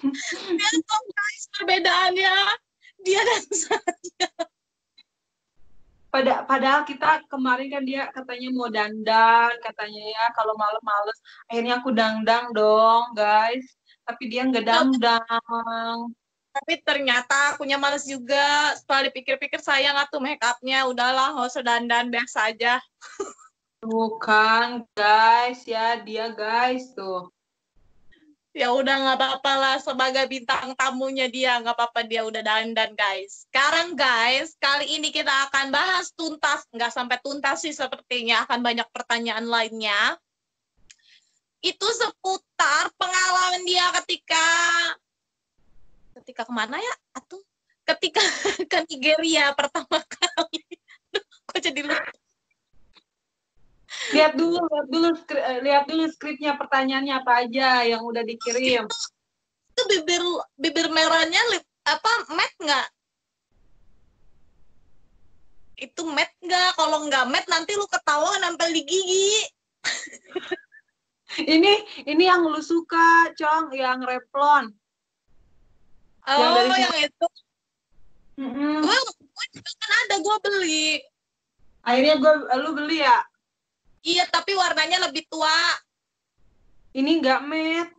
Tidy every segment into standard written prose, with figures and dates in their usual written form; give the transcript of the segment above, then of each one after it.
Lihat dong guys perbedaannya dia dan saya. Padahal kita kemarin kan dia katanya mau dandan, katanya ya kalau malam males. Akhirnya aku dangdang dong, guys. Tapi dia nggak dangdang. Tapi ternyata akunya males juga. Setelah dipikir-pikir sayang atuh make upnya. Udahlah, nggak usah dandan, biasa aja. Tuh kan, guys, ya dia guys tuh. Ya udah nggak apa-apa lah, sebagai bintang tamunya dia nggak apa-apa dia udah dandan guys. Sekarang guys, kali ini kita akan bahas tuntas, nggak sampai tuntas sih sepertinya, akan banyak pertanyaan lainnya. Itu seputar pengalaman dia ketika kemana ya? Atau ketika ke Nigeria pertama kali. Kok jadi lupa? Lihat dulu skripnya, pertanyaannya apa aja yang udah dikirim. Itu bibir merahnya matte nggak? Itu matte nggak? Kalau nggak matte nanti lu ketawa nempel di gigi. Ini yang lu suka, Cong, yang Revlon. Yang dari Yang itu. Gue juga kan ada, gue beli. Akhirnya lu beli ya? Iya, tapi warnanya lebih tua. Ini nggak matte.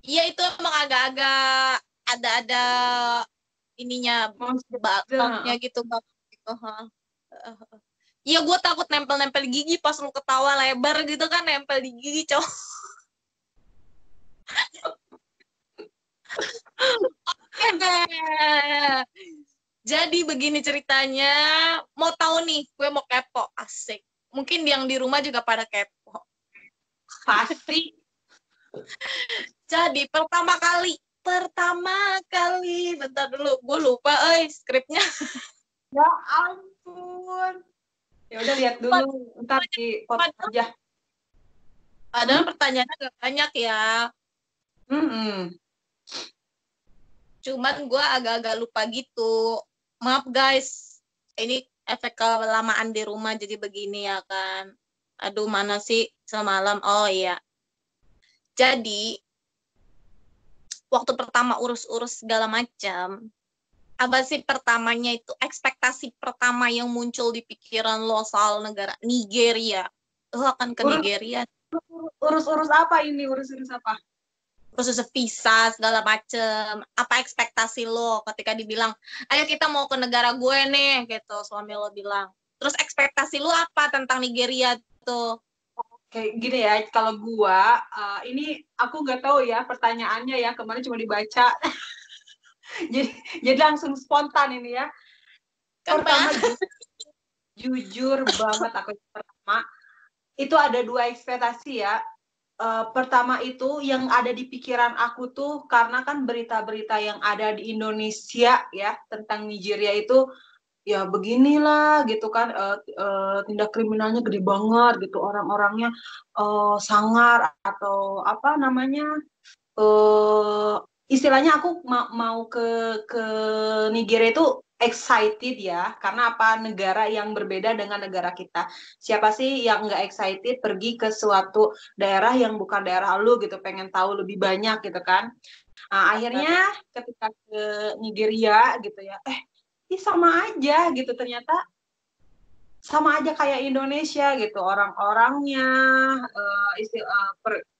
Iya, itu emang agak-agak ada ininya, baknya gitu. Iya, gue takut nempel-nempel gigi pas lu ketawa lebar gitu kan, nempel di gigi, cowok. Oke. Jadi begini ceritanya, mau tahu nih, gue mau kepo, asik. Mungkin yang di rumah juga pada kepo. Pasti. Jadi pertama kali, bentar dulu, gue lupa, skripnya. Ya ampun. Ya udah lihat dulu, ntar di foto aja. Padahal pertanyaannya agak banyak ya. Cuman gue agak-agak lupa gitu. Maaf guys, ini efek kelamaan di rumah jadi begini ya kan. Aduh, mana sih semalam? Oh iya. Jadi waktu pertama urus-urus segala macam, apa sih pertamanya itu ekspektasi pertama yang muncul di pikiran lo soal negara Nigeria? Lo akan ke Nigeria. Urus-urus apa ini? Urus-urus apa? Urus visa segala macem. Apa ekspektasi lo ketika dibilang, ayo kita mau ke negara gue nih, gitu suami lo bilang. Terus ekspektasi lo apa tentang Nigeria tuh? Kayak gini ya, kalau gua, ini aku nggak tahu ya pertanyaannya ya, kemarin cuma dibaca. jadi langsung spontan ini ya. Pertama, jujur banget aku pertama, itu ada 2 ekspektasi ya. Pertama itu yang ada di pikiran aku tuh, karena kan berita-berita yang ada di Indonesia ya, tentang Nigeria itu, ya beginilah gitu kan, tindak kriminalnya gede banget gitu, orang-orangnya sangar atau apa namanya, istilahnya aku mau ke Nigeria itu excited ya, karena apa, negara yang berbeda dengan negara kita. Siapa sih yang nggak excited pergi ke suatu daerah yang bukan daerah lu gitu, pengen tahu lebih banyak gitu kan. Nah, akhirnya ketika ke Nigeria gitu ya, ini sama aja gitu, ternyata sama aja kayak Indonesia gitu, orang-orangnya,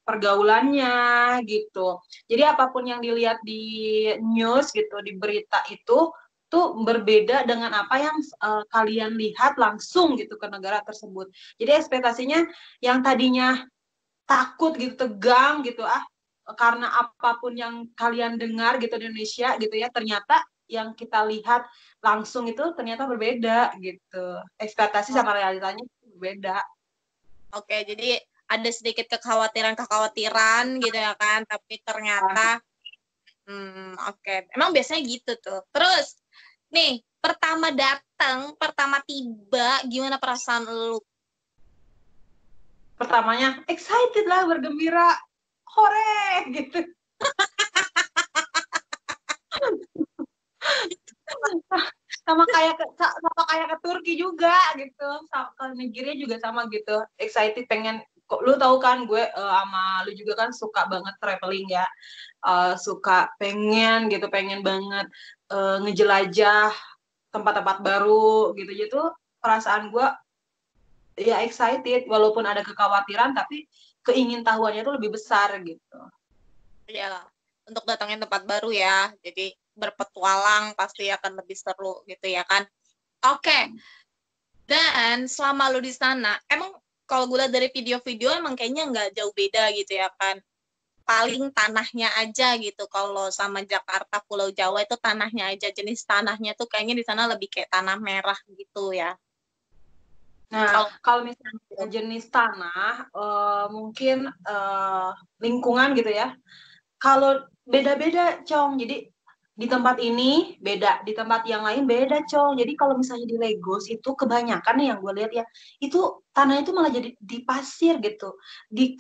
pergaulannya gitu. Jadi apapun yang dilihat di news gitu, di berita itu tuh berbeda dengan apa yang kalian lihat langsung gitu ke negara tersebut. Jadi ekspektasinya yang tadinya takut gitu, tegang gitu, karena apapun yang kalian dengar gitu di Indonesia gitu ya, ternyata yang kita lihat langsung itu ternyata berbeda gitu. Ekspektasi sama realitanya berbeda. Oke, jadi ada sedikit kekhawatiran gitu ya kan, tapi ternyata oke. Emang biasanya gitu tuh. Terus nih, pertama datang, pertama tiba, gimana perasaan lu? Pertamanya excited lah, bergembira, hore gitu. sama kayak ke Turki juga gitu, sama ke Nigeria juga sama gitu, excited, pengen kok lu tahu kan gue sama lu juga kan suka banget traveling ya. Suka pengen banget ngejelajah tempat-tempat baru gitu perasaan gue ya excited walaupun ada kekhawatiran tapi keingintahuannya tuh lebih besar gitu. Ya, untuk datangin tempat baru ya. Jadi berpetualang pasti akan lebih seru gitu ya kan. Oke. Dan selama lu di sana, emang kalau gue lihat dari video-video emang kayaknya nggak jauh beda gitu ya kan. Paling tanahnya aja gitu. Kalau sama Jakarta, Pulau Jawa itu tanahnya aja. Jenis tanahnya tuh kayaknya di sana lebih kayak tanah merah gitu ya. Nah, Kalau kalau misalnya jenis tanah, mungkin lingkungan gitu ya. Kalau beda-beda, Cong. Jadi di tempat ini beda, di tempat yang lain beda, Cong. Jadi kalau misalnya di Lagos itu kebanyakan nih yang gue lihat ya, itu tanah itu malah jadi di pasir gitu, di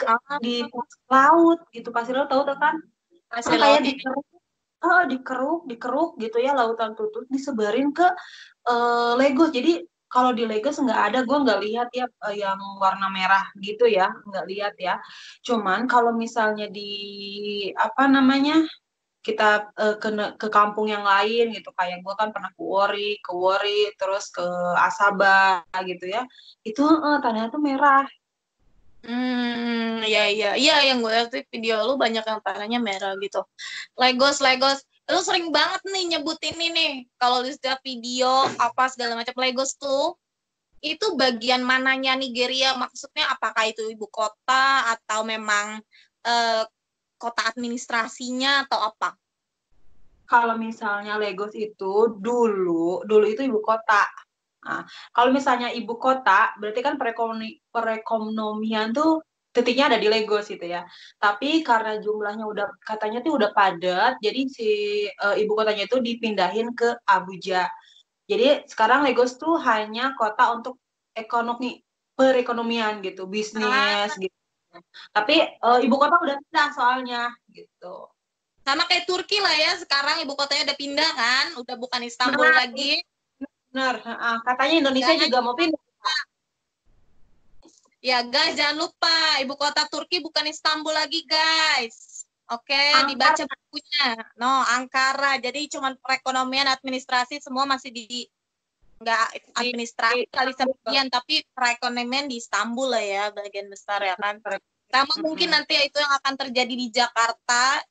laut gitu, pasir laut tahu tuh kan? masih laut Kayak ini. dikeruk gitu ya lautan tutut disebarin ke Lagos. Jadi kalau di Lagos nggak ada, gue nggak lihat ya yang warna merah gitu ya, nggak lihat ya. Cuman kalau misalnya di apa namanya kita ke kampung yang lain gitu, kayak gue kan pernah ke Wori, terus ke Asaba gitu ya, itu tanahnya tuh merah. Iya, iya. Iya, yang gue lihat tuh video lu banyak yang tanahnya merah gitu. Legos, Legos. Lu sering banget nih nyebutin ini nih. Kalau di setiap video, apa segala macam Legos tuh, itu bagian mananya Nigeria? Maksudnya apakah itu ibu kota atau memang eh, kota administrasinya atau apa? Kalau misalnya Lagos itu dulu itu ibu kota. Nah, kalau misalnya ibu kota, berarti kan perekonomian tuh titiknya ada di Lagos gitu ya. Tapi karena jumlahnya udah katanya tuh udah padat, jadi si ibu kotanya itu dipindahin ke Abuja. Jadi sekarang Lagos tuh hanya kota untuk perekonomian gitu, bisnis Ah, gitu. Tapi ibu kota udah pindah soalnya gitu. sama kayak Turki lah ya. Sekarang ibu kotanya udah pindah kan, udah bukan Istanbul Nah, lagi. benar. Katanya Indonesia Guys, juga mau pindah. ya guys, jangan lupa ibu kota Turki bukan Istanbul lagi guys. Oke, Ankara. dibaca bukunya. No, Ankara. Jadi cuman perekonomian, administrasi semua masih di nggak di, administrasi kali sebagian, tapi perekonomian di Istanbul lah ya, bagian besar ya kan. Sama mungkin nanti itu yang akan terjadi di Jakarta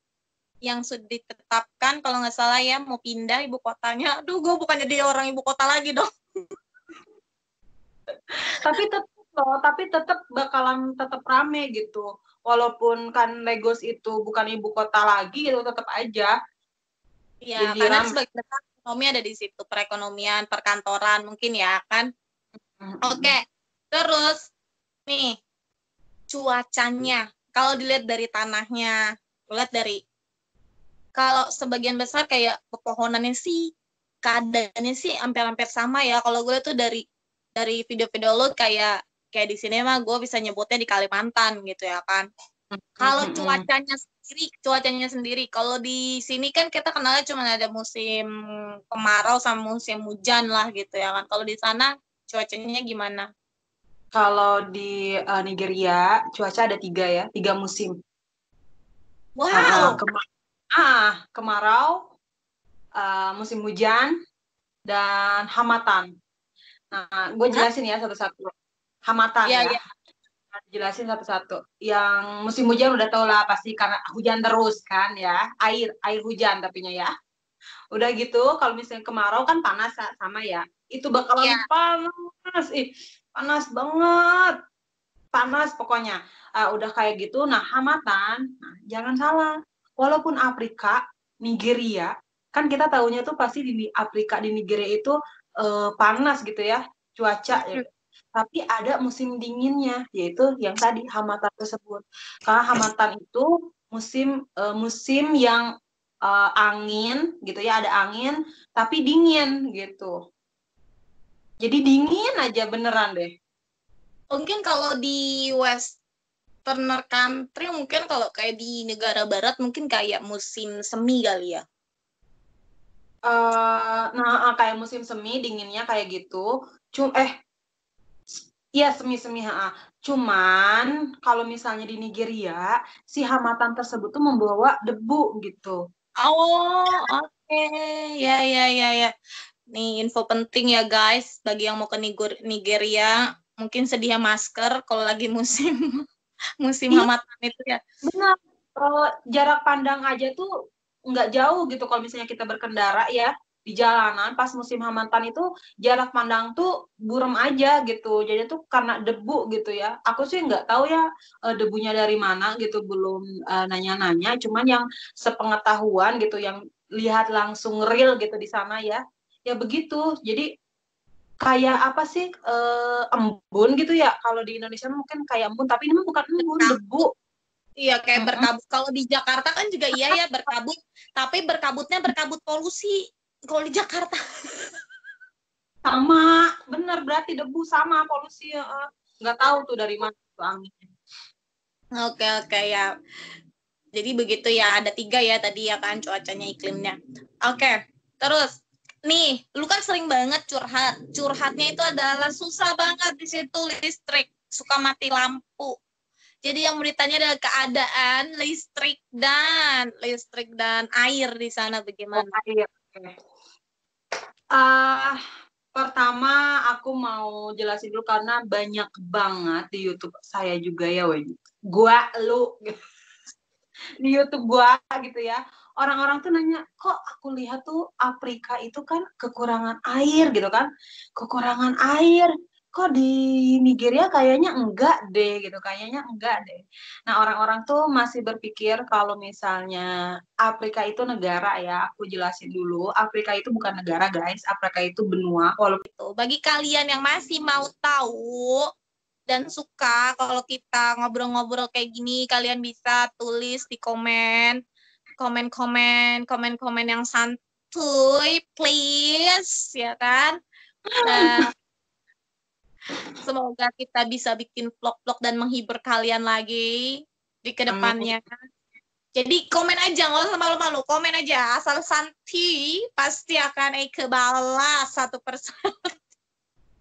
yang sudah ditetapkan kalau nggak salah ya mau pindah ibu kotanya. Aduh, gue bukan jadi orang ibu kota lagi dong. tapi tetap bakalan tetap rame gitu. Walaupun kan Lagos itu bukan ibu kota lagi gitu, tetap aja Ya, jadi karena rame. sebagian besar ekonomi ada di situ, perekonomian, perkantoran mungkin ya kan. Oke, terus nih cuacanya. Kalau dilihat dari tanahnya, lihat dari kalau sebagian besar kayak pepohonannya sih keadaannya sih hampir-hampir sama ya. Kalau gue tuh dari video-video lo kayak di sini mah gue bisa nyebutnya di Kalimantan gitu ya kan. Kalau cuacanya sendiri, kalau di sini kan kita kenalnya cuma ada musim kemarau sama musim hujan lah gitu ya kan. Kalau di sana cuacanya gimana? Kalau di Nigeria cuaca ada 3 ya, 3 musim. Wow. Kemarau, musim hujan, dan hamatan. Nah, gue Hah? jelasin ya satu-satu. Hamatan Ya, ya, ya. jelasin satu-satu. Yang musim hujan udah tau lah pasti karena hujan terus kan ya, air hujan tapinya ya. Udah gitu, kalau misalnya kemarau kan panas sama ya, itu Ya. bakalan panas, panas banget, panas pokoknya. Udah kayak gitu, nah hamatan, nah, jangan salah, walaupun Afrika, Nigeria, kan kita tahunya tuh pasti di Afrika, di Nigeria itu panas gitu ya, cuaca ya. Tapi ada musim dinginnya, yaitu yang tadi hamatan tersebut. Karena hamatan itu musim yang angin gitu ya, ada angin tapi dingin gitu. Jadi dingin aja beneran deh. Mungkin kalau di Westerner country mungkin kalau kayak di negara barat mungkin kayak musim semi kali ya. Nah, kayak musim semi dinginnya kayak gitu. Iya semi-semi, Cuman kalau misalnya di Nigeria, si hamatan tersebut tuh membawa debu gitu. Oh, oke. Ya, ya, ya, ya. Nih info penting ya guys, bagi yang mau ke Nigeria, mungkin sedia masker kalau lagi musim musim Iya, hamatan itu ya. benar. Jarak pandang aja tuh nggak jauh gitu kalau misalnya kita berkendara ya di jalanan pas musim hamatan itu jarak pandang tuh burem aja gitu. Jadi tuh karena debu gitu ya. Aku sih nggak tahu ya debunya dari mana gitu, belum nanya-nanya. Cuman yang sepengetahuan gitu, yang lihat langsung real gitu di sana ya. Ya begitu. Jadi kayak apa sih embun gitu ya. Kalau di Indonesia mungkin kayak embun, tapi ini mah bukan embun, debu. Berkabut. Iya, kayak Mm-mm. berkabut. Kalau di Jakarta kan juga iya ya berkabut, tapi berkabutnya berkabut polusi. Kalau di Jakarta. Sama, bener berarti debu sama polusi. Nggak tahu tuh dari mana tuh anginnya. Oke, oke ya. Jadi begitu ya, ada 3 ya tadi ya kan cuacanya, iklimnya. Oke, terus nih, lu kan sering banget curhat. Curhatnya itu adalah susah banget di situ listrik, suka mati lampu. Jadi yang mau ditanya adalah keadaan listrik dan air di sana Oh, bagaimana? air. Oke. Ah, pertama aku mau jelasin dulu karena banyak banget di YouTube saya juga ya, Wen. Gua lu di YouTube gua gitu ya. Orang-orang tuh nanya, kok aku lihat tuh Afrika itu kan kekurangan air gitu kan. Kekurangan air. Kok di Nigeria kayaknya enggak deh gitu, kayaknya enggak deh. Nah, orang-orang tuh masih berpikir kalau misalnya Afrika itu negara ya, aku jelasin dulu. Afrika itu bukan negara, guys. Afrika itu benua. Walaupun Tuh, bagi kalian yang masih mau tahu dan suka kalau kita ngobrol-ngobrol kayak gini, kalian bisa tulis di komen-komen yang santuy, please, ya kan? Dan semoga kita bisa bikin vlog-vlog dan menghibur kalian lagi di amin. kedepannya. Jadi komen aja, nggak usah malu-malu, komen aja. Asal santi, pasti akan Eike balas satu persatu.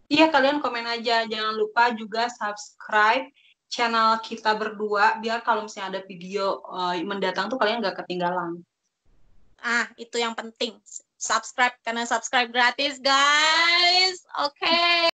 Iya, kalian komen aja. Jangan lupa juga subscribe channel kita berdua biar kalau misalnya ada video mendatang tuh kalian gak ketinggalan. Itu yang penting. Subscribe, karena subscribe gratis, guys. Oke.